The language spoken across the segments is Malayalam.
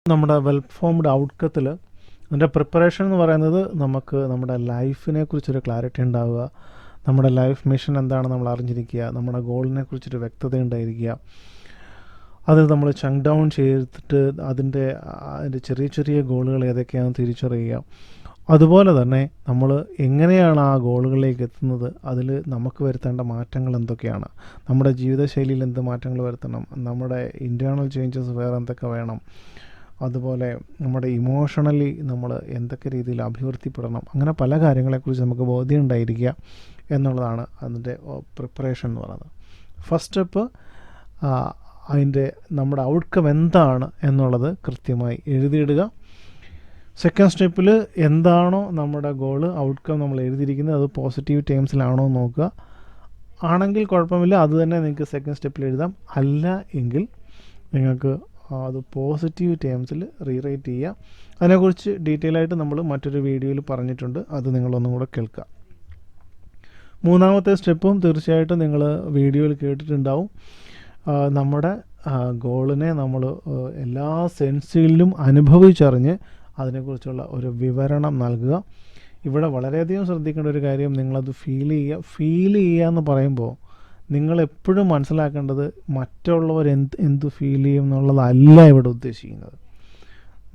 നമ്മുടെ വെൽ ഫോംഡ് ഔട്ട്കത്തിൽ അതിൻ്റെ പ്രിപ്പറേഷൻ എന്ന് പറയുന്നത് നമുക്ക് നമ്മുടെ ലൈഫിനെ കുറിച്ചൊരു ക്ലാരിറ്റി ഉണ്ടാവുക, നമ്മുടെ ലൈഫ് മിഷൻ എന്താണ് നമ്മൾ അറിഞ്ഞിരിക്കുക, നമ്മുടെ ഗോളിനെ കുറിച്ചൊരു വ്യക്തത ഉണ്ടായിരിക്കുക. അത് നമ്മൾ ചങ്ക് ഡൗൺ ചെയ്തിട്ട് അതിൻ്റെ ചെറിയ ചെറിയ ഗോളുകൾ ഏതൊക്കെയാണെന്ന് തിരിച്ചറിയുക. അതുപോലെ തന്നെ നമ്മൾ എങ്ങനെയാണ് ആ ഗോളുകളിലേക്ക് എത്തുന്നത്, അതിൽ നമുക്ക് വരുത്തേണ്ട മാറ്റങ്ങൾ എന്തൊക്കെയാണ്, നമ്മുടെ ജീവിതശൈലിയിൽ എന്ത് മാറ്റങ്ങൾ വരുത്തണം, നമ്മുടെ ഇൻറ്റേർണൽ ചേഞ്ചസ് വേറെ എന്തൊക്കെ വേണം, അതുപോലെ നമ്മുടെ ഇമോഷണലി നമ്മൾ എന്തൊക്കെ രീതിയിൽ അഭിവൃദ്ധിപ്പെടണം, അങ്ങനെ പല കാര്യങ്ങളെക്കുറിച്ച് നമുക്ക് ബോധ്യം ഉണ്ടായിരിക്കുക എന്നുള്ളതാണ് അതിൻ്റെ പ്രിപ്പറേഷൻ എന്ന് പറയുന്നത്. ഫസ്റ്റ് സ്റ്റെപ്പ് അതിൻ്റെ നമ്മുടെ ഔട്ട്കം എന്താണ് എന്നുള്ളത് കൃത്യമായി എഴുതിയിടുക. സെക്കൻഡ് സ്റ്റെപ്പിൽ എന്താണോ നമ്മുടെ ഗോള് ഔട്ട്കം നമ്മൾ എഴുതിയിരിക്കുന്നത് അത് പോസിറ്റീവ് ടേംസിലാണോ എന്ന് നോക്കുക. ആണെങ്കിൽ കുഴപ്പമില്ല, അത് തന്നെ നിങ്ങൾക്ക് സെക്കൻഡ് സ്റ്റെപ്പിൽ എഴുതാം. അല്ല എങ്കിൽ നിങ്ങൾക്ക് അത് പോസിറ്റീവ് ടേംസിൽ റീറൈറ്റ് ചെയ്യുക. അതിനെക്കുറിച്ച് ഡീറ്റെയിൽ ആയിട്ട് നമ്മൾ മറ്റൊരു വീഡിയോയിൽ പറഞ്ഞിട്ടുണ്ട്, അത് നിങ്ങളൊന്നും കൂടെ കേൾക്കുക. മൂന്നാമത്തെ സ്റ്റെപ്പും തീർച്ചയായിട്ടും നിങ്ങൾ വീഡിയോയിൽ കേട്ടിട്ടുണ്ടാവും. നമ്മുടെ ഗോളിനെ നമ്മൾ എല്ലാ സെൻസിലും അനുഭവിച്ചറിഞ്ഞ് അതിനെക്കുറിച്ചുള്ള ഒരു വിവരണം നൽകുക. ഇവിടെ വളരെയധികം ശ്രദ്ധിക്കേണ്ട ഒരു കാര്യം, നിങ്ങളത് ഫീൽ ചെയ്യുക എന്ന് പറയുമ്പോൾ നിങ്ങളെപ്പോഴും മനസ്സിലാക്കേണ്ടത് മറ്റുള്ളവർ എന്ത് ഫീൽ ചെയ്യും എന്നുള്ളതല്ല ഇവിടെ ഉദ്ദേശിക്കുന്നത്.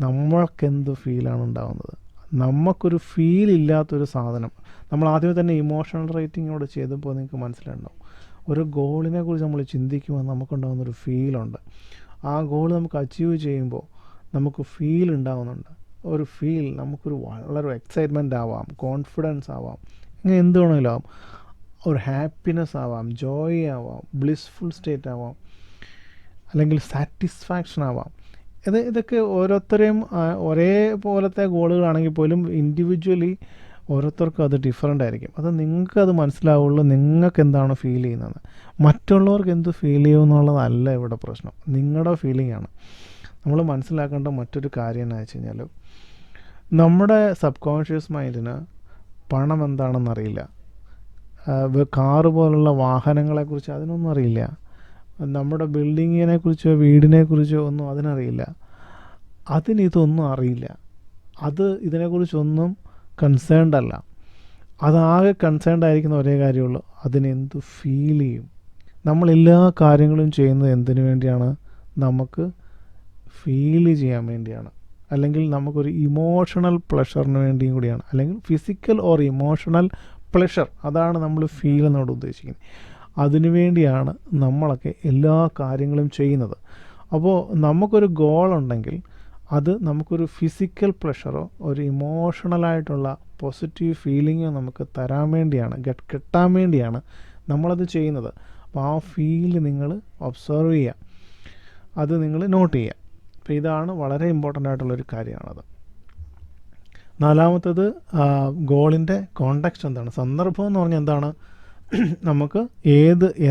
നമ്മൾക്കെന്ത് ഫീലാണ് ഉണ്ടാകുന്നത്, നമുക്കൊരു ഫീൽ ഇല്ലാത്തൊരു സാധനം. നമ്മൾ ആദ്യമേ തന്നെ ഇമോഷണൽ റേറ്റിംഗ് ഇവിടെ ചെയ്തപ്പോൾ നിങ്ങൾക്ക് മനസ്സിലുണ്ടാവും. ഒരു ഗോളിനെ കുറിച്ച് നമ്മൾ ചിന്തിക്കുമ്പോൾ നമുക്കുണ്ടാകുന്നൊരു ഫീലുണ്ട്. ആ ഗോൾ നമുക്ക് അച്ചീവ് ചെയ്യുമ്പോൾ നമുക്ക് ഫീൽ ഉണ്ടാകുന്നുണ്ട്. ഒരു ഫീൽ നമുക്കൊരു വളരെ എക്സൈറ്റ്മെൻ്റ് ആവാം, കോൺഫിഡൻസ് ആവാം, ഇങ്ങനെ എന്ത് വേണമെങ്കിലും ആവാം. ഒരു ഹാപ്പിനെസ് ആവാം, ജോയ് ആവാം, ബ്ലിസ്ഫുൾ സ്റ്റേറ്റ് ആവാം, അല്ലെങ്കിൽ സാറ്റിസ്ഫാക്ഷൻ ആവാം. ഇതൊക്കെ ഓരോരുത്തരെയും ഒരേപോലത്തെ ഗോളുകളാണെങ്കിൽ പോലും ഇൻഡിവിജ്വലി ഓരോരുത്തർക്കും അത് ഡിഫറൻ്റ് ആയിരിക്കും. അത് നിങ്ങൾക്കത് മനസ്സിലാവുള്ളൂ, നിങ്ങൾക്ക് എന്താണ് ഫീൽ ചെയ്യുന്നത്. മറ്റുള്ളവർക്ക് എന്ത് ഫീൽ ചെയ്യുമെന്നുള്ളതല്ല ഇവിടെ പ്രശ്നം, നിങ്ങളുടെ ഫീലിംഗ് ആണ്. നമ്മൾ മനസ്സിലാക്കേണ്ട മറ്റൊരു കാര്യം എന്ന് വെച്ച് കഴിഞ്ഞാൽ, നമ്മുടെ സബ് കോൺഷ്യസ് മൈൻഡിന് പണം എന്താണെന്നറിയില്ല, കാറ് പോലുള്ള വാഹനങ്ങളെക്കുറിച്ച് അതിനൊന്നും അറിയില്ല, നമ്മുടെ ബിൽഡിങ്ങിനെക്കുറിച്ചോ വീടിനെക്കുറിച്ചോ ഒന്നും അതിനറിയില്ല. അതിനിതൊന്നും അറിയില്ല. അത് ഇതിനെക്കുറിച്ചൊന്നും കൺസേൺഡ് അല്ല. അതാകെ കൺസേൺഡ് ആയിരിക്കുന്ന ഒരേ കാര്യമുള്ളൂ, അതിനെന്ത് ഫീൽ ചെയ്യും. നമ്മളെല്ലാ കാര്യങ്ങളും ചെയ്യുന്നത് എന്തിനു വേണ്ടിയാണ്? നമുക്ക് ഫീൽ ചെയ്യാൻ വേണ്ടിയാണ്, അല്ലെങ്കിൽ നമുക്കൊരു ഇമോഷണൽ പ്ലഷറിന് വേണ്ടിയും കൂടിയാണ്. അല്ലെങ്കിൽ ഫിസിക്കൽ ഓർ ഇമോഷണൽ പ്ലഷർ, അതാണ് നമ്മൾ ഫീൽ എന്നോട് ഉദ്ദേശിക്കുന്നത്. അതിനുവേണ്ടിയാണ് നമ്മളൊക്കെ എല്ലാ കാര്യങ്ങളും ചെയ്യുന്നത്. അപ്പോൾ നമുക്കൊരു ഗോളുണ്ടെങ്കിൽ അത് നമുക്കൊരു ഫിസിക്കൽ പ്ലഷറോ ഒരു ഇമോഷണലായിട്ടുള്ള പോസിറ്റീവ് ഫീലിങ്ങോ നമുക്ക് തരാൻ വേണ്ടിയാണ്, കിട്ടാൻ വേണ്ടിയാണ് നമ്മളത് ചെയ്യുന്നത്. അപ്പോൾ ആ ഫീൽ നിങ്ങൾ ഒബ്സർവ് ചെയ്യുക, അത് നിങ്ങൾ നോട്ട് ചെയ്യുക. അപ്പോൾ ഇതാണ് വളരെ ഇമ്പോർട്ടൻ്റ് ആയിട്ടുള്ളൊരു കാര്യമാണത്. നാലാമത്തത് ഗോളിൻ്റെ കോണ്ടെക്സ്റ്റ് എന്താണ്, സന്ദർഭം എന്ന് പറഞ്ഞാൽ എന്താണ്. നമുക്ക്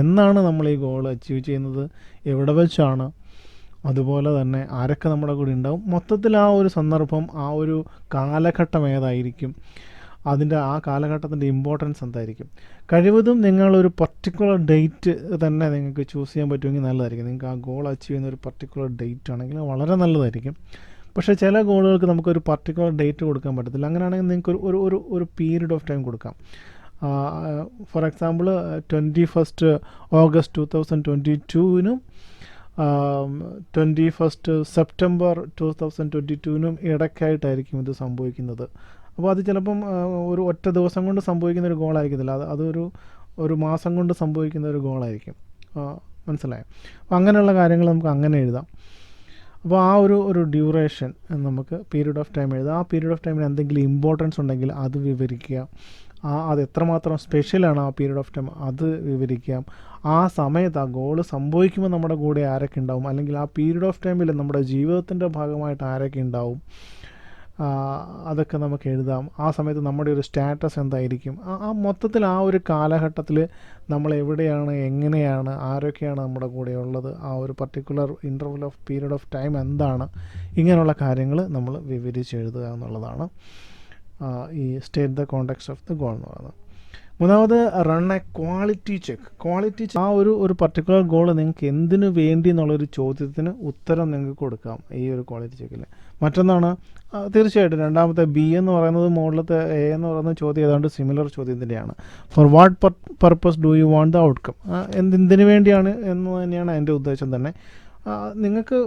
എന്നാണ് നമ്മൾ ഈ ഗോൾ അച്ചീവ് ചെയ്യുന്നത്, എവിടെ വെച്ചാണ്, അതുപോലെ തന്നെ ആരൊക്കെ നമ്മുടെ കൂടെ ഉണ്ടാവും, മൊത്തത്തിൽ ആ ഒരു സന്ദർഭം, ആ ഒരു കാലഘട്ടം ഏതായിരിക്കും, അതിൻ്റെ ആ കാലഘട്ടത്തിൻ്റെ ഇമ്പോർട്ടൻസ് എന്തായിരിക്കും. കഴിവതും നിങ്ങളൊരു പർട്ടിക്കുലർ ഡേറ്റ് തന്നെ നിങ്ങൾക്ക് ചൂസ് ചെയ്യാൻ പറ്റുമെങ്കിൽ നല്ലതായിരിക്കും. നിങ്ങൾക്ക് ആ ഗോൾ അച്ചീവ് ചെയ്യുന്ന ഒരു പർട്ടിക്കുലർ ഡേറ്റ് ആണെങ്കിൽ വളരെ നല്ലതായിരിക്കും. പക്ഷേ ചില ഗോളുകൾക്ക് നമുക്കൊരു പർട്ടിക്കുലർ ഡേറ്റ് കൊടുക്കാൻ പറ്റത്തില്ല. അങ്ങനെയാണെങ്കിൽ നിങ്ങൾക്ക് ഒരു പീരീഡ് ഓഫ് ടൈം കൊടുക്കാം. ഫോർ എക്സാമ്പിൾ 21 ഓഗസ്റ്റ് 2022-നും 21 സെപ്റ്റംബർ 2022-നും ഇടയ്ക്കായിട്ടായിരിക്കും ഇത് സംഭവിക്കുന്നത്. അപ്പോൾ അത് ചിലപ്പം ഒരു ഒറ്റ ദിവസം കൊണ്ട് സംഭവിക്കുന്ന ഒരു ഗോളായിരിക്കത്തില്ല, ഒരു മാസം കൊണ്ട് സംഭവിക്കുന്ന ഒരു ഗോളായിരിക്കും. മനസ്സിലായോ? അപ്പോൾ അങ്ങനെയുള്ള കാര്യങ്ങൾ നമുക്ക് അങ്ങനെ എഴുതാം. അപ്പോൾ ആ ഒരു ഡ്യൂറേഷൻ നമുക്ക് പീരീഡ് ഓഫ് ടൈം എഴുതാം. ആ പീരീഡ് ഓഫ് ടൈമിന് എന്തെങ്കിലും ഇമ്പോർട്ടൻസ് ഉണ്ടെങ്കിൽ അത് വിവരിക്കുക. അത് എത്രമാത്രം സ്പെഷ്യലാണ് ആ പീരീഡ് ഓഫ് ടൈം അത് വിവരിക്കാം. ആ സമയത്ത് ആ ഗോൾ സംഭവിക്കുമ്പോൾ നമ്മുടെ കൂടെ ആരൊക്കെ ഉണ്ടാവും, അല്ലെങ്കിൽ ആ പീരീഡ് ഓഫ് ടൈമിൽ നമ്മുടെ ജീവിതത്തിൻ്റെ ഭാഗമായിട്ട് ആരൊക്കെ ഉണ്ടാവും, അതൊക്കെ നമുക്ക് എഴുതാം. ആ സമയത്ത് നമ്മുടെ ഒരു സ്റ്റാറ്റസ് എന്തായിരിക്കും, ആ മൊത്തത്തിൽ ആ ഒരു കാലഘട്ടത്തിൽ നമ്മൾ എവിടെയാണ്, എങ്ങനെയാണ്, ആരൊക്കെയാണ് നമ്മുടെ കൂടെ ഉള്ളത്, ആ ഒരു particular interval of period of time എന്താണ്, ഇങ്ങനെയുള്ള കാര്യങ്ങൾ നമ്മൾ വിവരിച്ച് എഴുതുക എന്നുള്ളതാണ് ഈ state the context of the goal എന്ന് പറയുന്നത്. മൂന്നാമത് റൺ എ ക്വാളിറ്റി ചെക്ക്. ആ ഒരു പർട്ടിക്കുലർ ഗോൾ നിങ്ങൾക്ക് എന്തിനു വേണ്ടി എന്നുള്ളൊരു ചോദ്യത്തിന് ഉത്തരം നിങ്ങൾക്ക് കൊടുക്കാം ഈ ഒരു ക്വാളിറ്റി ചെക്കിൽ. മറ്റൊന്നാണ് തീർച്ചയായിട്ടും രണ്ടാമത്തെ ബി എന്ന് പറയുന്നത്, മുകളിലത്തെ എ എന്ന് പറയുന്ന ചോദ്യം ഏതാണ്ട് സിമിലർ ചോദ്യം തന്നെയാണ്. For what purpose do you want the outcome, എന്തിനു വേണ്ടിയാണ് എന്ന് തന്നെയാണ് അതിൻ്റെ ഉദ്ദേശം തന്നെ. നിങ്ങൾക്ക്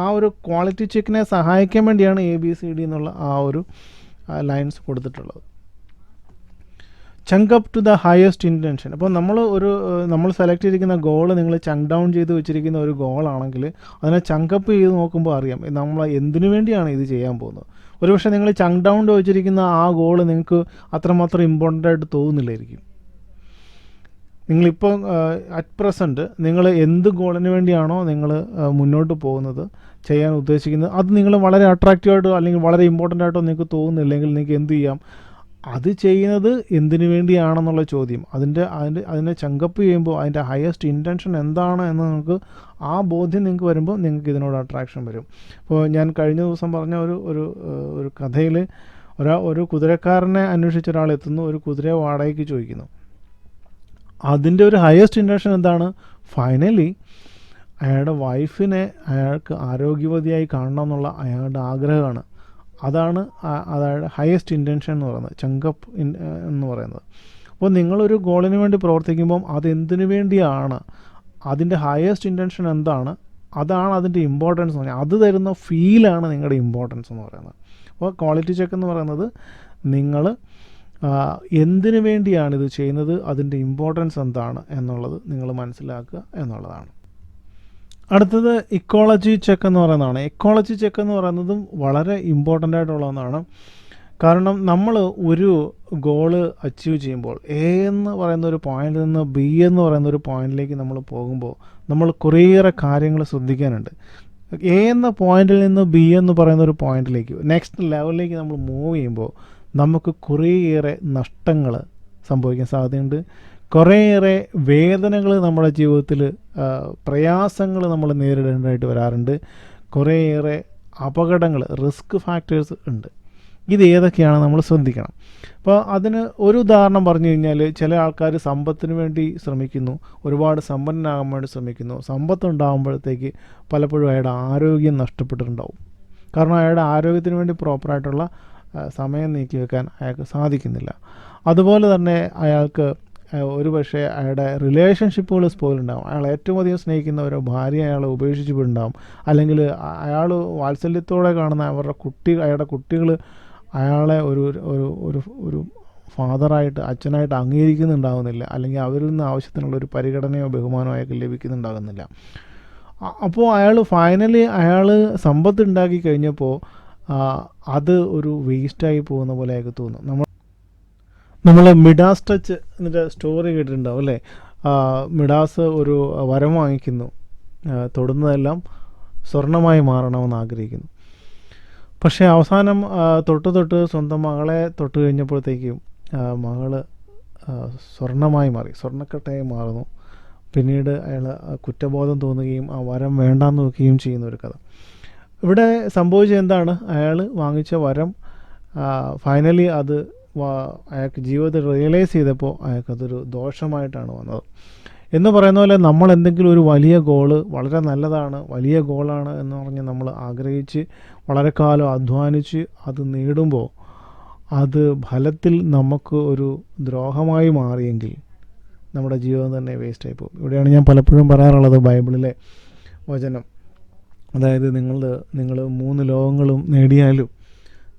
ആ ഒരു ക്വാളിറ്റി ചെക്കിനെ സഹായിക്കാൻ വേണ്ടിയാണ് ABCD എന്നുള്ള ആ ഒരു ലൈൻസ് കൊടുത്തിട്ടുള്ളത്. Chunk up to the highest intention. അപ്പോൾ നമ്മൾ സെലക്ട് ചെയ്തിരിക്കുന്ന ഗോൾ നിങ്ങൾ ചങ്ക് ഡൗൺ ചെയ്ത് വെച്ചിരിക്കുന്ന ഒരു ഗോളാണെങ്കിൽ അതിനെ ചങ്കപ്പ് ചെയ്ത് നോക്കുമ്പോൾ അറിയാം നമ്മൾ എന്തിനു വേണ്ടിയാണ് ഇത് ചെയ്യാൻ പോകുന്നത്. ഒരുപക്ഷെ നിങ്ങൾ ചങ്ക് ഡൗൺ വെച്ചിരിക്കുന്ന ആ ഗോൾ നിങ്ങൾക്ക് അത്രമാത്രം ഇമ്പോർട്ടൻ്റ് ആയിട്ട് തോന്നുന്നില്ലായിരിക്കും. നിങ്ങളിപ്പോൾ അറ്റ് പ്രസൻറ്റ് നിങ്ങൾ എന്ത് ഗോളിന് വേണ്ടിയാണോ നിങ്ങൾ മുന്നോട്ട് പോകുന്നത്, ചെയ്യാൻ ഉദ്ദേശിക്കുന്നത്, അത് നിങ്ങൾ വളരെ അട്രാക്റ്റീവായിട്ടോ അല്ലെങ്കിൽ വളരെ ഇമ്പോർട്ടൻ്റ് ആയിട്ടോ നിങ്ങൾക്ക് തോന്നുന്നില്ലെങ്കിൽ നിങ്ങൾക്ക് എന്ത് ചെയ്യാം, അത് ചെയ്യുന്നത് എന്തിനു വേണ്ടിയാണെന്നുള്ള ചോദ്യം അതിനെ ചങ്കപ്പ് ചെയ്യുമ്പോൾ അതിൻ്റെ ഹയസ്റ്റ് ഇൻറ്റൻഷൻ എന്താണ് എന്ന് നിങ്ങൾക്ക് ആ ബോധ്യം നിങ്ങൾക്ക് വരുമ്പോൾ നിങ്ങൾക്ക് ഇതിനോട് അട്രാക്ഷൻ വരും. ഇപ്പോൾ ഞാൻ കഴിഞ്ഞ ദിവസം പറഞ്ഞ ഒരു കഥയിൽ ഒരു കുതിരക്കാരനെ അന്വേഷിച്ച ഒരാൾ എത്തുന്നു, ഒരു കുതിരയെ വാടകയ്ക്ക് ചോദിക്കുന്നു. അതിൻ്റെ ഒരു ഹയസ്റ്റ് ഇൻറ്റൻഷൻ എന്താണ്? ഫൈനലി അയാളുടെ വൈഫിനെ അയാൾക്ക് ആരോഗ്യവതിയായി കാണണം എന്നുള്ള അയാളുടെ ആഗ്രഹമാണ്. അതാണ് അതായത് ഹയസ്റ്റ് ഇൻറ്റൻഷൻ എന്ന് പറയുന്നത്, ചങ്കപ്പ് എന്ന് പറയുന്നത്. അപ്പോൾ നിങ്ങളൊരു ഗോളിന് വേണ്ടി പ്രവർത്തിക്കുമ്പം അതെന്തിനു വേണ്ടിയാണ്, അതിൻ്റെ ഹയസ്റ്റ് ഇൻറ്റൻഷൻ എന്താണ്, അതാണ് അതിൻ്റെ ഇമ്പോർട്ടൻസ് എന്ന് പറഞ്ഞാൽ. അത് തരുന്ന ഫീലാണ് നിങ്ങളുടെ ഇമ്പോർട്ടൻസ് എന്ന് പറയുന്നത്. അപ്പോൾ ക്വാളിറ്റി ചെക്ക് എന്ന് പറയുന്നത് നിങ്ങൾ എന്തിനു വേണ്ടിയാണ് ഇത് ചെയ്യുന്നത്, അതിൻ്റെ ഇമ്പോർട്ടൻസ് എന്താണ് എന്നുള്ളത് നിങ്ങൾ മനസ്സിലാക്കുക എന്നുള്ളതാണ്. അടുത്തത് ഇക്കോളജി ചെക്ക് എന്ന് പറയുന്നതാണ്. ഇക്കോളജി ചെക്ക് എന്ന് പറയുന്നതും വളരെ ഇമ്പോർട്ടൻ്റ് ആയിട്ടുള്ളതാണ്. കാരണം നമ്മൾ ഒരു ഗോള് അച്ചീവ് ചെയ്യുമ്പോൾ എ എന്ന് പറയുന്ന ഒരു പോയിന്റിൽ നിന്ന് ബി എന്ന് പറയുന്ന ഒരു പോയിന്റിലേക്ക് നമ്മൾ പോകുമ്പോൾ നമ്മൾ കുറേയേറെ കാര്യങ്ങൾ ശ്രദ്ധിക്കാനുണ്ട്. എ എന്ന പോയിന്റിൽ നിന്ന് ബി എന്ന് പറയുന്ന ഒരു പോയിന്റിലേക്ക് നെക്സ്റ്റ് ലെവലിലേക്ക് നമ്മൾ മൂവ് ചെയ്യുമ്പോൾ നമുക്ക് കുറേയേറെ നഷ്ടങ്ങൾ സംഭവിക്കാൻ സാധ്യതയുണ്ട്. കുറേയേറെ വേദനകൾ നമ്മുടെ ജീവിതത്തിൽ, പ്രയാസങ്ങൾ നമ്മൾ നേരിടേണ്ടതായിട്ട് വരാറുണ്ട്. കുറേയേറെ അപകടങ്ങൾ, റിസ്ക് ഫാക്ടേഴ്സ് ഉണ്ട്. ഇത് ഏതൊക്കെയാണ് നമ്മൾ ശ്രദ്ധിക്കണം. അപ്പോൾ അതിന് ഒരു ഉദാഹരണം പറഞ്ഞു കഴിഞ്ഞാൽ, ചില ആൾക്കാർ സമ്പത്തിന് വേണ്ടി ശ്രമിക്കുന്നു, ഒരുപാട് സമ്പന്നനാകാൻ വേണ്ടി ശ്രമിക്കുന്നു. സമ്പത്ത് ഉണ്ടാകുമ്പോഴത്തേക്ക് പലപ്പോഴും അയാളുടെ ആരോഗ്യം നഷ്ടപ്പെട്ടിട്ടുണ്ടാവും. കാരണം അയാളുടെ ആരോഗ്യത്തിന് വേണ്ടി പ്രോപ്പറായിട്ടുള്ള സമയം നീക്കി വെക്കാൻ അയാൾക്ക് സാധിക്കുന്നില്ല. അതുപോലെ തന്നെ അയാൾക്ക് ഒരു പക്ഷേ അയാളുടെ റിലേഷൻഷിപ്പുകൾ സ്പോയിൽ ഉണ്ടാകും. അയാൾ ഏറ്റവും അധികം സ്നേഹിക്കുന്ന ഒരു ഭാര്യ അയാളെ ഉപേക്ഷിച്ച് പോയിട്ടുണ്ടാകും. അല്ലെങ്കിൽ അയാൾ വാത്സല്യത്തോടെ കാണുന്ന അയാളുടെ കുട്ടികൾ അയാളെ ഒരു ഫാദറായിട്ട്, അച്ഛനായിട്ട് അംഗീകരിക്കുന്നുണ്ടാകുന്നില്ല. അല്ലെങ്കിൽ അവരിൽ നിന്ന് ആവശ്യത്തിനുള്ളൊരു പരിഗണനയോ ബഹുമാനമോ അയാൾക്ക് ലഭിക്കുന്നുണ്ടാകുന്നില്ല. അപ്പോൾ ഫൈനലി അയാൾ സമ്പത്ത് ഉണ്ടാക്കി കഴിഞ്ഞപ്പോൾ അത് ഒരു വേസ്റ്റായി പോകുന്ന പോലെ അയാൾക്ക് തോന്നും. നമ്മൾ മിഡാസ് ടച്ച് എന്നിട്ട് സ്റ്റോറി കേട്ടിട്ടുണ്ടാവും അല്ലേ? മിഡാസ് ഒരു വരം വാങ്ങിക്കുന്നു, തൊടുന്നതെല്ലാം സ്വർണ്ണമായി മാറണമെന്ന് ആഗ്രഹിക്കുന്നു. പക്ഷേ അവസാനം തൊട്ട് സ്വന്തം മകളെ തൊട്ട് കഴിഞ്ഞപ്പോഴത്തേക്കും മകള് സ്വർണ്ണമായി മാറി, സ്വർണ്ണക്കട്ടയായി മാറുന്നു. പിന്നീട് അയാൾ കുറ്റബോധം തോന്നുകയും ആ വരം വേണ്ടാന്ന് വെക്കുകയും ചെയ്യുന്ന ഒരു കഥ. ഇവിടെ സംഭവിച്ചത് എന്താണ്? അയാൾ വാങ്ങിച്ച വരം ഫൈനലി അത് അയാൾക്ക് ജീവിതത്തിൽ റിയലൈസ് ചെയ്തപ്പോൾ അയാൾക്കതൊരു ദോഷമായിട്ടാണ് വന്നത്. എന്ന് പറയുന്ന പോലെ നമ്മൾ എന്തെങ്കിലും ഒരു വലിയ ഗോള്, വളരെ നല്ലതാണ്, വലിയ ഗോളാണ് എന്ന് പറഞ്ഞ് നമ്മൾ ആഗ്രഹിച്ച് വളരെ കാലം അധ്വാനിച്ച് അത് നേടുമ്പോൾ അത് ഫലത്തിൽ നമുക്ക് ഒരു ദ്രോഹമായി മാറിയെങ്കിൽ നമ്മുടെ ജീവിതം തന്നെ വേസ്റ്റായി പോകും. ഇവിടെയാണ് ഞാൻ പലപ്പോഴും പറയാറുള്ളത് ബൈബിളിലെ വചനം. അതായത് നിങ്ങൾ 3 ലോകങ്ങളും നേടിയാലും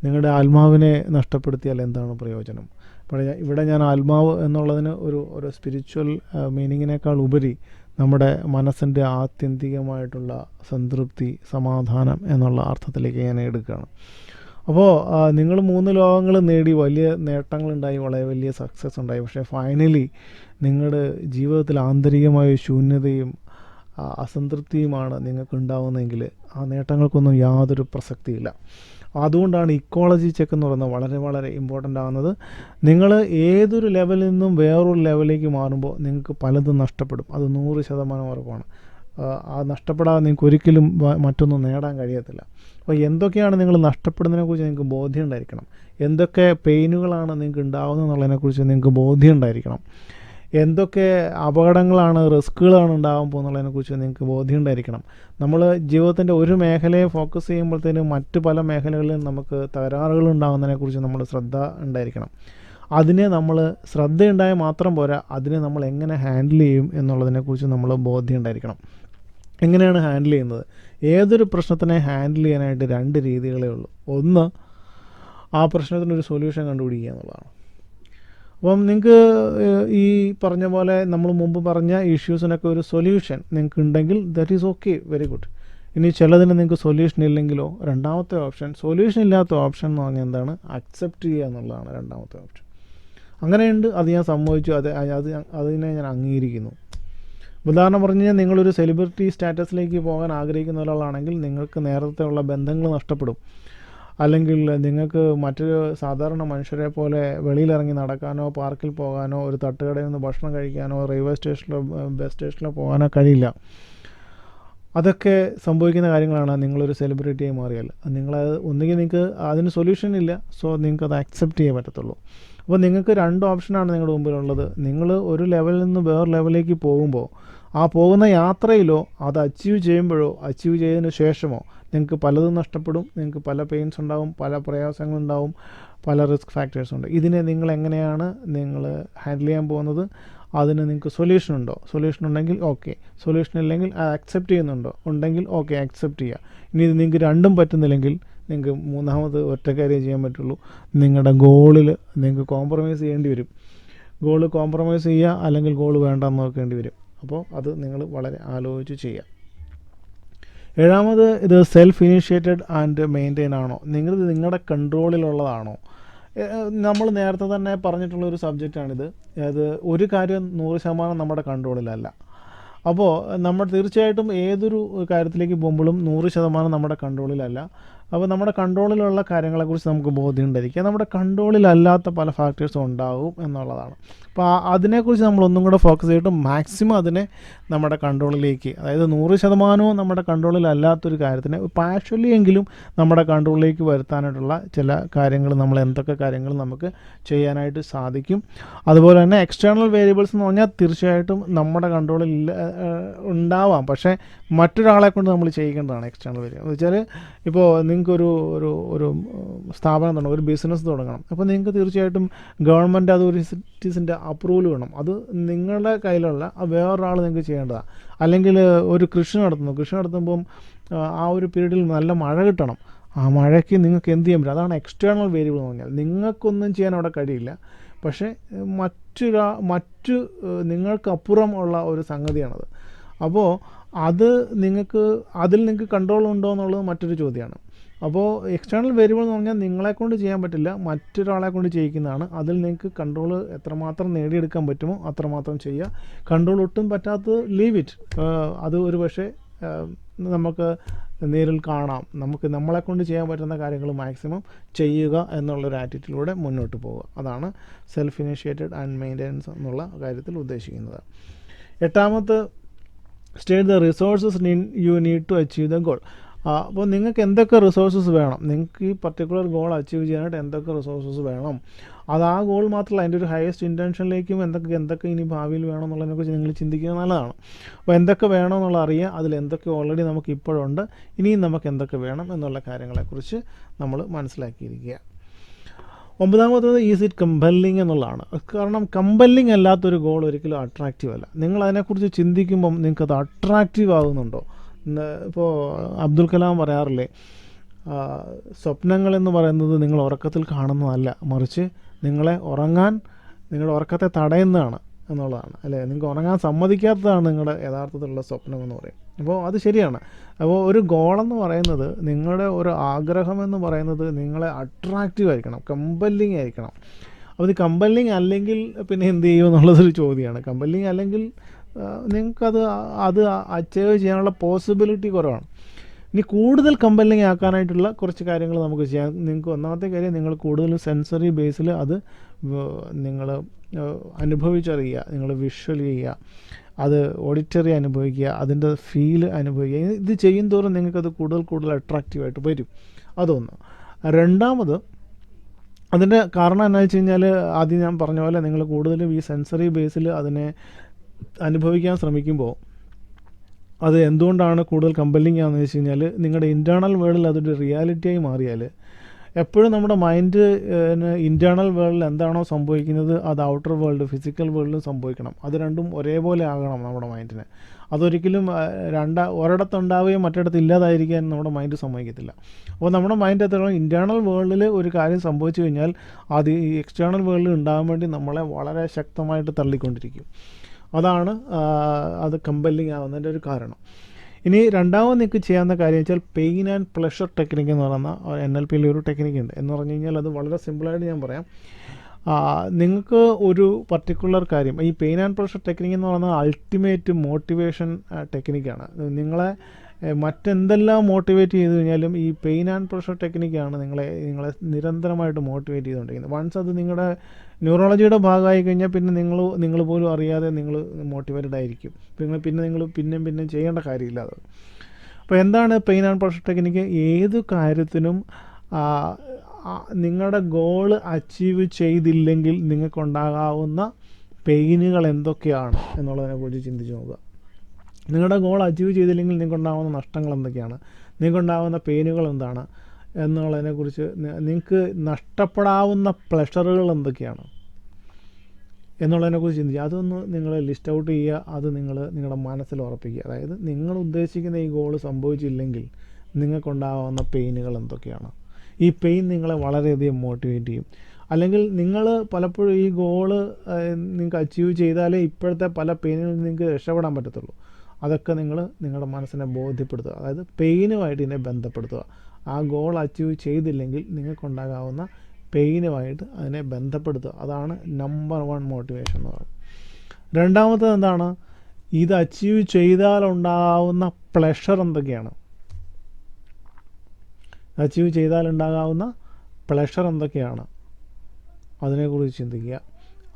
നിങ്ങളുടെ ആത്മാവിനെ നഷ്ടപ്പെടുത്തിയാൽ എന്താണ് പ്രയോജനം? ഇവിടെ ഞാൻ ആത്മാവ് എന്നുള്ളതിന് ഒരു സ്പിരിച്വൽ മീനിങ്ങിനേക്കാൾ ഉപരി നമ്മുടെ മനസ്സിൻ്റെ ആത്യന്തികമായിട്ടുള്ള സംതൃപ്തി, സമാധാനം എന്നുള്ള അർത്ഥത്തിലേക്ക് ഞാൻ എടുക്കുകയാണ്. അപ്പോൾ നിങ്ങൾ 3 ലോകങ്ങൾ നേടി, വലിയ നേട്ടങ്ങളുണ്ടായി, വളരെ വലിയ സക്സസ് ഉണ്ടായി. പക്ഷേ ഫൈനലി നിങ്ങളുടെ ജീവിതത്തിൽ ആന്തരികമായ ശൂന്യതയും അസംതൃപ്തിയുമാണ് നിങ്ങൾക്കുണ്ടാവുന്നതെങ്കിൽ ആ നേട്ടങ്ങൾക്കൊന്നും യാതൊരു പ്രസക്തിയില്ല. അതുകൊണ്ടാണ് ഇക്കോളജി ചെക്ക് എന്ന് പറയുന്നത് വളരെ വളരെ ഇമ്പോർട്ടൻ്റ് ആകുന്നത്. നിങ്ങൾ ഏതൊരു ലെവലിൽ നിന്നും വേറൊരു ലെവലിലേക്ക് മാറുമ്പോൾ നിങ്ങൾക്ക് പലതും നഷ്ടപ്പെടും. അത് 100% ഉറപ്പാണ്. ആ നഷ്ടപ്പെടാതെ നിങ്ങൾക്ക് ഒരിക്കലും മറ്റൊന്നും നേടാൻ കഴിയത്തില്ല. അപ്പോൾ എന്തൊക്കെയാണ് നിങ്ങൾ നഷ്ടപ്പെടുന്നതിനെക്കുറിച്ച് നിങ്ങൾക്ക് ബോധ്യം ഉണ്ടായിരിക്കണം. എന്തൊക്കെ പെയിനുകളാണ് നിങ്ങൾക്ക് ഉണ്ടാകുന്നത് എന്നുള്ളതിനെക്കുറിച്ച് നിങ്ങൾക്ക് ബോധ്യം ഉണ്ടായിരിക്കണം. എന്തൊക്കെ അപകടങ്ങളാണ്, റിസ്ക്കുകളാണ് ഉണ്ടാകാൻ പോകുന്നതിനെക്കുറിച്ച് നിങ്ങൾക്ക് ബോധ്യം ഉണ്ടായിരിക്കണം. നമ്മൾ ജീവിതത്തിൻ്റെ ഒരു മേഖലയെ ഫോക്കസ് ചെയ്യുമ്പോഴത്തേനും മറ്റ് പല മേഖലകളിലും നമുക്ക് തകരാറുകൾ ഉണ്ടാകുന്നതിനെക്കുറിച്ച് നമ്മൾ ശ്രദ്ധ ഉണ്ടായിരിക്കണം. അതിനെ നമ്മൾ ശ്രദ്ധയുണ്ടായാൽ മാത്രം പോരാ, അതിനെ നമ്മൾ എങ്ങനെ ഹാൻഡിൽ ചെയ്യും എന്നുള്ളതിനെക്കുറിച്ച് നമ്മൾ ബോധ്യം ഉണ്ടായിരിക്കണം. എങ്ങനെയാണ് ഹാൻഡിൽ ചെയ്യുന്നത്? ഏതൊരു പ്രശ്നത്തിനെ ഹാൻഡിൽ ചെയ്യാനായിട്ട് 2 രീതികളേ ഉള്ളൂ. ഒന്ന്, ആ പ്രശ്നത്തിനൊരു സൊല്യൂഷൻ കണ്ടുപിടിക്കുക എന്നുള്ളതാണ്. അപ്പം നിങ്ങൾക്ക് ഈ പറഞ്ഞ പോലെ നമ്മൾ മുമ്പ് പറഞ്ഞ ഇഷ്യൂസിനൊക്കെ ഒരു സൊല്യൂഷൻ നിങ്ങൾക്ക് ഉണ്ടെങ്കിൽ that is okay, very good. ഇനി ചിലതിന് നിങ്ങൾക്ക് സൊല്യൂഷൻ ഇല്ലെങ്കിലോ, രണ്ടാമത്തെ ഓപ്ഷൻ, സൊല്യൂഷൻ ഇല്ലാത്ത ഓപ്ഷൻ എന്ന് പറഞ്ഞാൽ എന്താണ്? അക്സെപ്റ്റ് ചെയ്യുക എന്നുള്ളതാണ് രണ്ടാമത്തെ ഓപ്ഷൻ. അങ്ങനെയുണ്ട്, അത് ഞാൻ സമ്മതിച്ചു, അതിനെ ഞാൻ അംഗീകരിക്കുന്നു. ഉദാഹരണം പറഞ്ഞു കഴിഞ്ഞാൽ, നിങ്ങളൊരു സെലിബ്രിറ്റി സ്റ്റാറ്റസിലേക്ക് പോകാൻ ആഗ്രഹിക്കുന്ന ഒരാളാണെങ്കിൽ നിങ്ങൾക്ക് നേരത്തെ ഉള്ള ബന്ധങ്ങൾ നഷ്ടപ്പെടും. അല്ലെങ്കിൽ നിങ്ങൾക്ക് മറ്റൊരു സാധാരണ മനുഷ്യരെ പോലെ വെളിയിലിറങ്ങി നടക്കാനോ, പാർക്കിൽ പോകാനോ, ഒരു തട്ടുകടയിൽ നിന്ന് ഭക്ഷണം കഴിക്കാനോ, റെയിൽവേ സ്റ്റേഷനിലോ ബസ് സ്റ്റേഷനിലോ പോകാനോ കഴിയില്ല. അതൊക്കെ സംഭവിക്കുന്ന കാര്യങ്ങളാണ് നിങ്ങളൊരു സെലിബ്രിറ്റിയായി മാറിയാൽ. നിങ്ങളത് ഒന്നുകിൽ നിങ്ങൾക്ക് അതിന് സൊല്യൂഷൻ ഇല്ല, സോ നിങ്ങൾക്കത് അക്സെപ്റ്റ് ചെയ്യാൻ പറ്റത്തുള്ളൂ. അപ്പോൾ നിങ്ങൾക്ക് 2 ഓപ്ഷനാണ് നിങ്ങളുടെ മുമ്പിലുള്ളത്. നിങ്ങൾ ഒരു ലെവലിൽ നിന്ന് വേറെ ലെവലിലേക്ക് പോകുമ്പോൾ, ആ പോകുന്ന യാത്രയിലോ അത് അച്ചീവ് ചെയ്യുമ്പോഴോ അച്ചീവ് ചെയ്തതിന് ശേഷമോ നിങ്ങൾക്ക് പലതും നഷ്ടപ്പെടും. നിങ്ങൾക്ക് പല പെയിൻസ് ഉണ്ടാവും, പല പ്രയാസങ്ങളുണ്ടാവും, പല റിസ്ക് ഫാക്ടേഴ്സ് ഉണ്ട്. ഇതിനെ നിങ്ങൾ എങ്ങനെയാണ് ഹാൻഡിൽ ചെയ്യാൻ പോകുന്നത്? അതിന് നിങ്ങൾക്ക് സൊല്യൂഷൻ ഉണ്ടോ? സൊല്യൂഷൻ ഉണ്ടെങ്കിൽ ഓക്കെ, സൊല്യൂഷൻ ഇല്ലെങ്കിൽ അക്സെപ്റ്റ് ചെയ്യുന്നുണ്ടോ? ഉണ്ടെങ്കിൽ ഓക്കെ, അക്സെപ്റ്റ് ചെയ്യുക. ഇനി ഇത് നിങ്ങൾക്ക് രണ്ടും പറ്റുന്നില്ലെങ്കിൽ നിങ്ങൾക്ക് മൂന്നാമത് ഒറ്റ കാര്യം ചെയ്യാൻ പറ്റുള്ളൂ. നിങ്ങളുടെ ഗോളിൽ നിങ്ങൾക്ക് കോംപ്രമൈസ് ചെയ്യേണ്ടി വരും. ഗോള് കോംപ്രമൈസ് ചെയ്യുക, അല്ലെങ്കിൽ ഗോള് വേണ്ടെന്ന് നോക്കേണ്ടി വരും. അപ്പോൾ അത് നിങ്ങൾ വളരെ ആലോചിച്ച് ചെയ്യുക. 7ാമത്, ഇത് സെൽഫ് ഇനീഷ്യേറ്റഡ് ആൻഡ് മെയിൻറ്റെയിൻ ആണോ? നിങ്ങളുടെ കൺട്രോളിലുള്ളതാണോ? നമ്മൾ നേരത്തെ തന്നെ പറഞ്ഞിട്ടുള്ളൊരു സബ്ജക്റ്റാണിത്. അത് ഒരു കാര്യം 100% നമ്മുടെ കൺട്രോളിലല്ല. അപ്പോൾ നമ്മൾ തീർച്ചയായിട്ടും ഏതൊരു കാര്യത്തിലേക്ക് പോകുമ്പോഴും 100% നമ്മുടെ കൺട്രോളിലല്ല. അപ്പോൾ നമ്മുടെ കൺട്രോളിലുള്ള കാര്യങ്ങളെക്കുറിച്ച് നമുക്ക് ബോധ്യം ഉണ്ടായിരിക്കുക. നമ്മുടെ കൺട്രോളിലല്ലാത്ത പല ഫാക്ടേഴ്സും ഉണ്ടാകും എന്നുള്ളതാണ്. അപ്പോൾ അതിനെക്കുറിച്ച് നമ്മളൊന്നും കൂടെ ഫോക്കസ് ചെയ്തിട്ട് മാക്സിമം അതിനെ നമ്മുടെ കൺട്രോളിലേക്ക്, അതായത് 100% നമ്മുടെ കൺട്രോളിലല്ലാത്തൊരു കാര്യത്തിനെ പാർഷ്യലി എങ്കിലും നമ്മുടെ കൺട്രോളിലേക്ക് വരുത്താനായിട്ടുള്ള ചില കാര്യങ്ങൾ, നമ്മൾ എന്തൊക്കെ കാര്യങ്ങൾ നമുക്ക് ചെയ്യാനായിട്ട് സാധിക്കും. അതുപോലെ തന്നെ എക്സ്റ്റേണൽ വേരിയബിൾസ് എന്ന് പറഞ്ഞാൽ തീർച്ചയായിട്ടും നമ്മുടെ കൺട്രോളിൽ ഉണ്ടാവാം, പക്ഷേ മറ്റൊരാളെ കൊണ്ട് നമ്മൾ ചെയ്യിക്കേണ്ടതാണ് എക്സ്റ്റേണൽ വേരിയബിൾ. എന്ന് വെച്ചാൽ, ഇപ്പോൾ നിങ്ങൾക്കൊരു ഒരു സ്ഥാപനം തുടങ്ങണം, ഒരു ബിസിനസ് തുടങ്ങണം. അപ്പോൾ നിങ്ങൾക്ക് തീർച്ചയായിട്ടും ഗവൺമെൻറ് അതോറിറ്റീസിൻ്റെ അപ്രൂവൽ വേണം. അത് നിങ്ങളുടെ കയ്യിലുള്ള വേറൊരാൾ നിങ്ങൾക്ക് ചെയ്യേണ്ടതാണ്. അല്ലെങ്കിൽ ഒരു കൃഷി നടത്തുമ്പം ആ ഒരു പീരീഡിൽ നല്ല മഴ കിട്ടണം. ആ മഴയ്ക്ക് നിങ്ങൾക്ക് എന്ത് ചെയ്യാൻ പറ്റും? അതാണ് എക്സ്റ്റേണൽ വേരിയബിൾ എന്ന് പറഞ്ഞാൽ. നിങ്ങൾക്കൊന്നും ചെയ്യാൻ അവിടെ കഴിയില്ല, പക്ഷേ നിങ്ങൾക്കപ്പുറം ഉള്ള ഒരു സംഗതിയാണത്. അപ്പോൾ അതിൽ നിങ്ങൾക്ക് കൺട്രോൾ ഉണ്ടോ എന്നുള്ളത് മറ്റൊരു ചോദ്യമാണ്. അപ്പോൾ എക്സ്റ്റേണൽ വേരിയബിൾ എന്ന് പറഞ്ഞാൽ നിങ്ങളെക്കൊണ്ട് ചെയ്യാൻ പറ്റില്ല, മറ്റൊരാളെ കൊണ്ട് ചെയ്യിക്കുന്നതാണ്. അതിൽ നിങ്ങൾക്ക് കൺട്രോൾ എത്രമാത്രം നേടിയെടുക്കാൻ പറ്റുമോ അത്രമാത്രം ചെയ്യുക. കൺട്രോൾ ഒട്ടും പറ്റാത്തത് ലീവ് ഇറ്റ്. അത് ഒരു പക്ഷേ നമുക്ക് നേരിൽ കാണാം. നമ്മളെക്കൊണ്ട് ചെയ്യാൻ പറ്റുന്ന കാര്യങ്ങൾ മാക്സിമം ചെയ്യുക എന്നുള്ളൊരു ആറ്റിറ്റ്യൂഡിലൂടെ മുന്നോട്ട് പോവുക. അതാണ് സെൽഫ് ഇനീഷ്യേറ്റഡ് ആൻഡ് മെയിൻ്റെനൻസ് എന്നുള്ള കാര്യത്തിൽ ഉദ്ദേശിക്കുന്നത്. 8ാമത്തെ, state the resources you need to achieve the goal. അപ്പോൾ നിങ്ങൾക്ക് എന്തൊക്കെ റിസോഴ്സസ് വേണം, നിങ്ങൾക്ക് ഈ പർട്ടിക്കുലർ ഗോൾ അച്ചീവ് ചെയ്യാനായിട്ട് എന്തൊക്കെ റിസോഴ്സസ് വേണം, അത് ആ ഗോൾ മാത്രമല്ല, അതിൻ്റെ ഒരു ഹയസ്റ്റ് ഇൻറ്റൻഷനിലേക്കും എന്തൊക്കെ ഇനി ഭാവിയിൽ വേണം എന്നുള്ളതിനെക്കുറിച്ച് നിങ്ങൾ ചിന്തിക്കുന്നത് നല്ലതാണ്. അപ്പോൾ എന്തൊക്കെ വേണമെന്നുള്ള അറിയുക, അതിൽ എന്തൊക്കെ ഓൾറെഡി നമുക്ക് ഇപ്പോഴുണ്ട്, ഇനിയും നമുക്ക് എന്തൊക്കെ വേണം എന്നുള്ള കാര്യങ്ങളെക്കുറിച്ച് നമ്മൾ മനസ്സിലാക്കിയിരിക്കുക. 9ാമത്തത്, ഈസ് ഇറ്റ് കമ്പല്ലിങ് എന്നുള്ളതാണ്. കാരണം കമ്പല്ലിങ് അല്ലാത്തൊരു ഗോൾ ഒരിക്കലും അട്രാക്റ്റീവ് അല്ല. നിങ്ങൾ അതിനെക്കുറിച്ച് ചിന്തിക്കുമ്പം നിങ്ങൾക്കത് അട്രാക്റ്റീവ് ആകുന്നുണ്ടോ? ഇപ്പോൾ അബ്ദുൽ കലാം പറയാറില്ലേ, സ്വപ്നങ്ങളെന്ന് പറയുന്നത് നിങ്ങൾ ഉറക്കത്തിൽ കാണുന്നതല്ല, മറിച്ച് നിങ്ങളുടെ ഉറക്കത്തെ തടയുന്നതാണ് എന്നുള്ളതാണ്, അല്ലേ? നിങ്ങൾക്ക് ഉറങ്ങാൻ സമ്മതിക്കാത്തതാണ് നിങ്ങളുടെ യഥാർത്ഥത്തിലുള്ള സ്വപ്നം എന്ന് പറയും. അപ്പോൾ അത് ശരിയാണ്. അപ്പോൾ ഒരു ഗോളെന്ന് പറയുന്നത്, നിങ്ങളുടെ ഒരു ആഗ്രഹമെന്ന് പറയുന്നത് നിങ്ങളെ അട്രാക്റ്റീവ് ആയിരിക്കണം, കമ്പല്ലിങ് ആയിരിക്കണം. അപ്പോൾ ഇത് കമ്പല്ലിങ് അല്ലെങ്കിൽ പിന്നെ എന്ത് ചെയ്യും എന്നുള്ളതൊരു ചോദ്യമാണ്. കമ്പല്ലിങ് അല്ലെങ്കിൽ നിങ്ങൾക്കത് അച്ചീവ് ചെയ്യാനുള്ള പോസിബിലിറ്റി കുറവാണ്. ഇനി കൂടുതൽ കമ്പല്ലിങ് ആക്കാനായിട്ടുള്ള കുറച്ച് കാര്യങ്ങൾ നമുക്ക് ചെയ്യാം. നിങ്ങൾക്ക് ഒന്നാമത്തെ കാര്യം, നിങ്ങൾ കൂടുതലും സെൻസറി ബേസിൽ അത് നിങ്ങൾ അനുഭവിച്ചറിയുക, നിങ്ങൾ വിഷ്വൽ ചെയ്യുക, അത് ഓഡിറ്ററി അനുഭവിക്കുക, അതിൻ്റെ ഫീല് അനുഭവിക്കുക. ഇത് ചെയ്യും തോറും നിങ്ങൾക്കത് കൂടുതൽ അട്രാക്റ്റീവായിട്ട് വരും. അതൊന്ന്. 2ാമത്, അതിൻ്റെ കാരണം എന്താ വെച്ച് കഴിഞ്ഞാൽ ആദ്യം ഞാൻ പറഞ്ഞ പോലെ നിങ്ങൾ കൂടുതലും ഈ സെൻസറി ബേസിൽ അതിനെ അനുഭവിക്കാൻ ശ്രമിക്കുമ്പോൾ അത് എന്തുകൊണ്ടാണ് കൂടുതൽ കമ്പല്ലിങ് ആണെന്ന് വെച്ച് കഴിഞ്ഞാൽ നിങ്ങളുടെ ഇൻറ്റേർണൽ വേൾഡിൽ അതൊരു റിയാലിറ്റിയായി മാറിയാൽ എപ്പോഴും നമ്മുടെ മൈൻഡ് ഇൻറ്റേർണൽ വേൾഡിൽ എന്താണോ സംഭവിക്കുന്നത് അത് ഔട്ടർ വേൾഡ് ഫിസിക്കൽ വേൾഡിലും സംഭവിക്കണം. അത് രണ്ടും ഒരേപോലെ ആകണം നമ്മുടെ മൈൻഡിന്. അതൊരിക്കലും ഒരിടത്തുണ്ടാവുകയും മറ്റിടത്ത് ഇല്ലാതായിരിക്കാൻ നമ്മുടെ മൈൻഡ് സമ്മതിക്കത്തില്ല. അപ്പോൾ നമ്മുടെ മൈൻഡ് എത്രത്തോളം ഇൻറ്റേർണൽ വേൾഡിൽ ഒരു കാര്യം സംഭവിച്ചു കഴിഞ്ഞാൽ അത് ഈ എക്സ്റ്റേണൽ വേൾഡിൽ ഉണ്ടാകാൻ വേണ്ടി നമ്മളെ വളരെ ശക്തമായിട്ട് തള്ളിക്കൊണ്ടിരിക്കും. അതാണ് അത് കമ്പല്ലിങ് ആവുന്നതിൻ്റെ ഒരു കാരണം. ഇനി രണ്ടാമത് നിങ്ങൾക്ക് ചെയ്യാവുന്ന കാര്യം വെച്ചാൽ പെയിൻ ആൻഡ് പ്ലഷർ ടെക്നിക്ക് എന്ന് പറയുന്ന NLPയിൽ ഒരു ടെക്നിക്ക് ഉണ്ട്. എന്ന് പറഞ്ഞു കഴിഞ്ഞാൽ അത് വളരെ സിമ്പിളായിട്ട് ഞാൻ പറയാം. നിങ്ങൾക്ക് ഒരു പർട്ടിക്കുലർ കാര്യം, ഈ പെയിൻ ആൻഡ് പ്ലഷർ ടെക്നിക്ക് എന്ന് പറയുന്നത് അൾട്ടിമേറ്റ് മോട്ടിവേഷൻ ടെക്നിക്കാണ്. നിങ്ങളെ മറ്റെന്തെല്ലാം മോട്ടിവേറ്റ് ചെയ്ത് കഴിഞ്ഞാലും ഈ പെയിൻ ആൻഡ് പ്രഷർ ടെക്നിക്കാണ് നിങ്ങളെ നിരന്തരമായിട്ട് മോട്ടിവേറ്റ് ചെയ്തുകൊണ്ടിരിക്കുന്നത്. വൺസ് അത് നിങ്ങളുടെ ന്യൂറോളജിയുടെ ഭാഗമായി കഴിഞ്ഞാൽ പിന്നെ നിങ്ങൾ പോലും അറിയാതെ നിങ്ങൾ മോട്ടിവേറ്റഡ് ആയിരിക്കും. പിന്നെ നിങ്ങൾ പിന്നെയും ചെയ്യേണ്ട കാര്യമില്ല അത്. അപ്പോൾ എന്താണ് പെയിൻ ആൻഡ് പ്രഷർ ടെക്നിക്ക്? ഏത് കാര്യത്തിനും നിങ്ങളുടെ ഗോള് അച്ചീവ് ചെയ്തില്ലെങ്കിൽ നിങ്ങൾക്കുണ്ടാകാവുന്ന പെയിനുകൾ എന്തൊക്കെയാണ് എന്നുള്ളതിനെക്കുറിച്ച് ചിന്തിച്ച് നോക്കുക. നിങ്ങളുടെ ഗോൾ അച്ചീവ് ചെയ്തില്ലെങ്കിൽ നിങ്ങൾക്കുണ്ടാകുന്ന നഷ്ടങ്ങൾ എന്തൊക്കെയാണ്, നിങ്ങൾക്കുണ്ടാകുന്ന പെയിനുകൾ എന്താണ് എന്നുള്ളതിനെക്കുറിച്ച്, നിങ്ങൾക്ക് നഷ്ടപ്പെടാവുന്ന പ്ലഷറുകൾ എന്തൊക്കെയാണ് എന്നുള്ളതിനെക്കുറിച്ച് ചിന്തിക്കുക. അതൊന്ന് നിങ്ങൾ ലിസ്റ്റ് ഔട്ട് ചെയ്യുക. അത് നിങ്ങളുടെ മനസ്സിൽ ഉറപ്പിക്കുക. അതായത് നിങ്ങൾ ഉദ്ദേശിക്കുന്ന ഈ ഗോൾ സംഭവിച്ചില്ലെങ്കിൽ നിങ്ങൾക്കുണ്ടാകുന്ന പെയിനുകൾ എന്തൊക്കെയാണ്. ഈ പെയിൻ നിങ്ങളെ വളരെയധികം മോട്ടിവേറ്റ് ചെയ്യും. അല്ലെങ്കിൽ നിങ്ങൾ പലപ്പോഴും ഈ ഗോള് നിങ്ങൾക്ക് അച്ചീവ് ചെയ്താലേ ഇപ്പോഴത്തെ പല പെയിനുകളിൽ നിങ്ങൾക്ക് രക്ഷപ്പെടാൻ പറ്റത്തുള്ളൂ. അതൊക്കെ നിങ്ങളുടെ മനസ്സിനെ ബോധ്യപ്പെടുത്തുക. അതായത് പെയിനുമായിട്ട് ഇതിനെ ബന്ധപ്പെടുത്തുക. ആ ഗോൾ അച്ചീവ് ചെയ്തില്ലെങ്കിൽ നിങ്ങൾക്കുണ്ടാകാവുന്ന പെയിനുമായിട്ട് അതിനെ ബന്ധപ്പെടുത്തുക. അതാണ് നമ്പർ 1 മോട്ടിവേഷൻ എന്ന് പറയുന്നത്. രണ്ടാമത്തത് എന്താണ്? ഇത് അച്ചീവ് ചെയ്താലുണ്ടാകാവുന്ന പ്ലഷർ എന്തൊക്കെയാണ്, അച്ചീവ് ചെയ്താലുണ്ടാകാവുന്ന പ്ലഷർ എന്തൊക്കെയാണ് അതിനെക്കുറിച്ച് ചിന്തിക്കുക.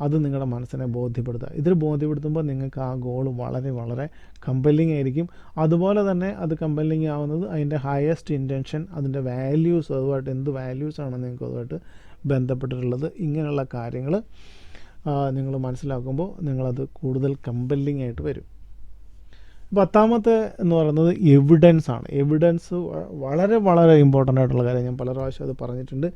അത് നിങ്ങളുടെ മനസ്സിനെ ബോധ്യപ്പെടുത്തുക. ഇതിൽ ബോധ്യപ്പെടുത്തുമ്പോൾ നിങ്ങൾക്ക് ആ ഗോൾ വളരെ വളരെ കമ്പല്ലിങ് ആയിരിക്കും. അതുപോലെ തന്നെ അത് കമ്പല്ലിങ് ആവുന്നത് അതിൻ്റെ ഹയസ്റ്റ് ഇൻറ്റൻഷൻ, അതിൻ്റെ വാല്യൂസ്, അതുമായിട്ട് എന്ത് വാല്യൂസാണ് നിങ്ങൾക്ക് അതുമായിട്ട് ബന്ധപ്പെട്ടിട്ടുള്ളത്, ഇങ്ങനെയുള്ള കാര്യങ്ങൾ നിങ്ങൾ മനസ്സിലാക്കുമ്പോൾ നിങ്ങളത് കൂടുതൽ കമ്പല്ലിങ് ആയിട്ട് വരും. 10ാമത്തെ എന്ന് പറയുന്നത് എവിഡൻസ് ആണ്. എവിഡൻസ് വളരെ വളരെ ഇമ്പോർട്ടൻ്റ് ആയിട്ടുള്ള കാര്യം. ഞാൻ പല പ്രാവശ്യം അത് പറഞ്ഞിട്ടുണ്ട്.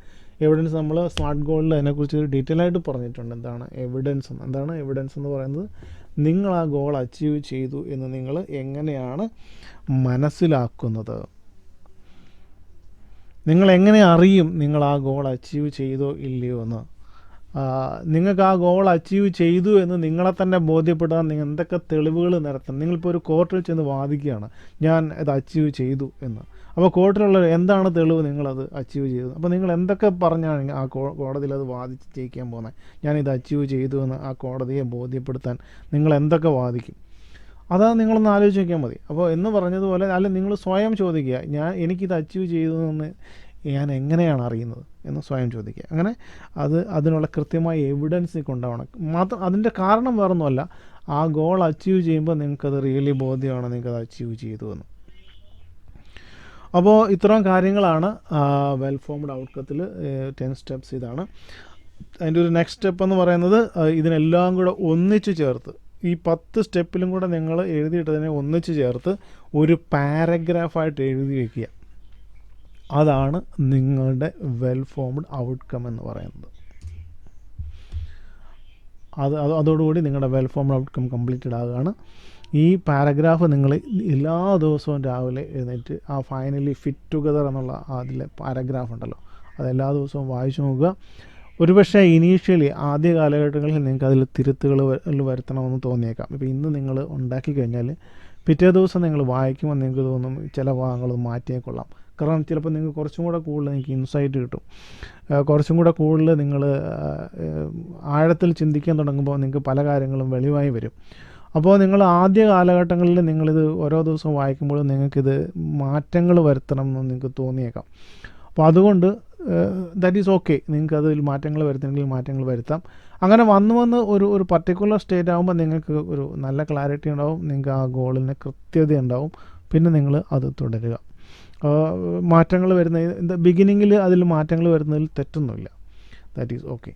എവിഡൻസ് നമ്മൾ സ്മാർട്ട് ഗോളിൽ അതിനെക്കുറിച്ച് ഡീറ്റെയിൽ ആയിട്ട് പറഞ്ഞിട്ടുണ്ട്. എന്താണ് എവിഡൻസ് എന്ന് പറയുന്നത്? നിങ്ങൾ ആ ഗോൾ അച്ചീവ് ചെയ്തു എന്ന് നിങ്ങൾ എങ്ങനെയാണ് മനസ്സിലാക്കുന്നത്, നിങ്ങൾ എങ്ങനെ അറിയും നിങ്ങൾ ആ ഗോൾ അച്ചീവ് ചെയ്തോ ഇല്ലയോ എന്ന്. നിങ്ങൾക്ക് ആ ഗോൾ അച്ചീവ് ചെയ്തു എന്ന് നിങ്ങളെ തന്നെ ബോധ്യപ്പെടാൻ നിങ്ങൾ എന്തൊക്കെ തെളിവുകൾ നിരത്തണം. നിങ്ങളിപ്പോൾ ഒരു കോർട്ടിൽ ചെന്ന് വാദിക്കുകയാണ്, ഞാൻ ഇത് അച്ചീവ് ചെയ്തു എന്ന്. അപ്പോൾ കോർട്ടിലുള്ള എന്താണ് തെളിവ് നിങ്ങളത് അച്ചീവ് ചെയ്തു? അപ്പോൾ നിങ്ങൾ എന്തൊക്കെ പറഞ്ഞാണ് ആ കോടതിയിൽ അത് വാദിച്ച് ജയിക്കാൻ പോകുന്നത്? ഞാനിത് അച്ചീവ് ചെയ്തു എന്ന് ആ കോടതിയെ ബോധ്യപ്പെടുത്താൻ നിങ്ങൾ എന്തൊക്കെ വാദിക്കും? അതാണ് നിങ്ങളൊന്ന് ആലോചിച്ച് നോക്കിയാൽ മതി. അപ്പോൾ എന്ന് പറഞ്ഞതുപോലെ അല്ല, നിങ്ങൾ സ്വയം ചോദിക്കുക, എനിക്കിത് അച്ചീവ് ചെയ്തു എന്ന് ഞാൻ എങ്ങനെയാണ് അറിയുന്നത് എന്ന് സ്വയം ചോദിക്കുക. അങ്ങനെ അതിനുള്ള കൃത്യമായ എവിഡൻസ് കൊണ്ടുപോകണം. അതിൻ്റെ കാരണം വേറൊന്നുമല്ല, ആ ഗോൾ അച്ചീവ് ചെയ്യുമ്പോൾ നിങ്ങൾക്കത് റിയലി ബോധ്യമാണ് നിങ്ങൾക്കത് അച്ചീവ് ചെയ്തു എന്ന്. അപ്പോൾ ഇത്രയും കാര്യങ്ങളാണ് വെൽ ഫോംഡ് ഔട്ട്കത്തിൽ 10 സ്റ്റെപ്സ്. ഇതാണ് അതിൻ്റെ ഒരു നെക്സ്റ്റ് സ്റ്റെപ്പ് എന്ന് പറയുന്നത്. ഇതിനെല്ലാം കൂടെ ഒന്നിച്ച് ചേർത്ത്, ഈ 10 സ്റ്റെപ്പിലും കൂടെ നിങ്ങൾ എഴുതിയിട്ടതിനെ ഒന്നിച്ച് ചേർത്ത് ഒരു പാരഗ്രാഫായിട്ട് എഴുതി വയ്ക്കുക. അതാണ് നിങ്ങളുടെ വെൽ ഫോംഡ് ഔട്ട്കം എന്ന് പറയുന്നത്. അതോടുകൂടി നിങ്ങളുടെ വെൽ ഫോംഡ് ഔട്ട്കം കംപ്ലീറ്റഡ് ആകുകയാണ്. ഈ പാരഗ്രാഫ് നിങ്ങൾ എല്ലാ ദിവസവും രാവിലെ എഴുന്നേറ്റ് ആ ഫൈനലി ഫിറ്റ് ടുഗദർ എന്നുള്ള അതിലെ പാരഗ്രാഫ് ഉണ്ടല്ലോ, അത് എല്ലാ ദിവസവും വായിച്ചു നോക്കുക. ഒരുപക്ഷെ ഇനീഷ്യലി ആദ്യ കാലഘട്ടങ്ങളിൽ നിങ്ങൾക്ക് അതിൽ തിരുത്തുകൾ വരുത്തണമെന്ന് തോന്നിയേക്കാം. ഇപ്പോൾ ഇന്ന് നിങ്ങൾ ഉണ്ടാക്കി കഴിഞ്ഞാൽ പിറ്റേ ദിവസം നിങ്ങൾ വായിക്കുമ്പോൾ നിങ്ങൾക്ക് തോന്നും ചില ഭാഗങ്ങൾ മാറ്റിയേക്കൊള്ളാം. കാരണം ചിലപ്പോൾ നിങ്ങൾക്ക് കുറച്ചും കൂടെ കൂടുതൽ നിങ്ങൾക്ക് ഇൻസൈറ്റ് കിട്ടും. കുറച്ചും കൂടെ കൂടുതൽ നിങ്ങൾ ആഴത്തിൽ ചിന്തിക്കാൻ തുടങ്ങുമ്പോൾ നിങ്ങൾക്ക് പല കാര്യങ്ങളും വെളിവായി വരും. അപ്പോൾ നിങ്ങൾ ആദ്യ കാലഘട്ടങ്ങളിൽ നിങ്ങളിത് ഓരോ ദിവസവും വായിക്കുമ്പോഴും നിങ്ങൾക്കിത് മാറ്റങ്ങൾ വരുത്തണം എന്ന് നിങ്ങൾക്ക് തോന്നിയേക്കാം. അപ്പോൾ അതുകൊണ്ട് ദാറ്റ് ഈസ് ഓക്കെ, നിങ്ങൾക്ക് അതിൽ മാറ്റങ്ങൾ വരുത്തണമെങ്കിൽ മാറ്റങ്ങൾ വരുത്താം. അങ്ങനെ വന്ന് ഒരു പർട്ടിക്കുലർ സ്റ്റേറ്റ് ആകുമ്പോൾ നിങ്ങൾക്ക് ഒരു നല്ല ക്ലാരിറ്റി ഉണ്ടാവും, നിങ്ങൾക്ക് ആ ഗോളിന് കൃത്യത ഉണ്ടാവും. പിന്നെ നിങ്ങൾ അത് തുടരുക. മാറ്റങ്ങൾ വരുന്ന ബിഗിനിങ്ങിൽ അതിൽ മാറ്റങ്ങൾ വരുന്നതിൽ തെറ്റൊന്നുമില്ല. That is okay.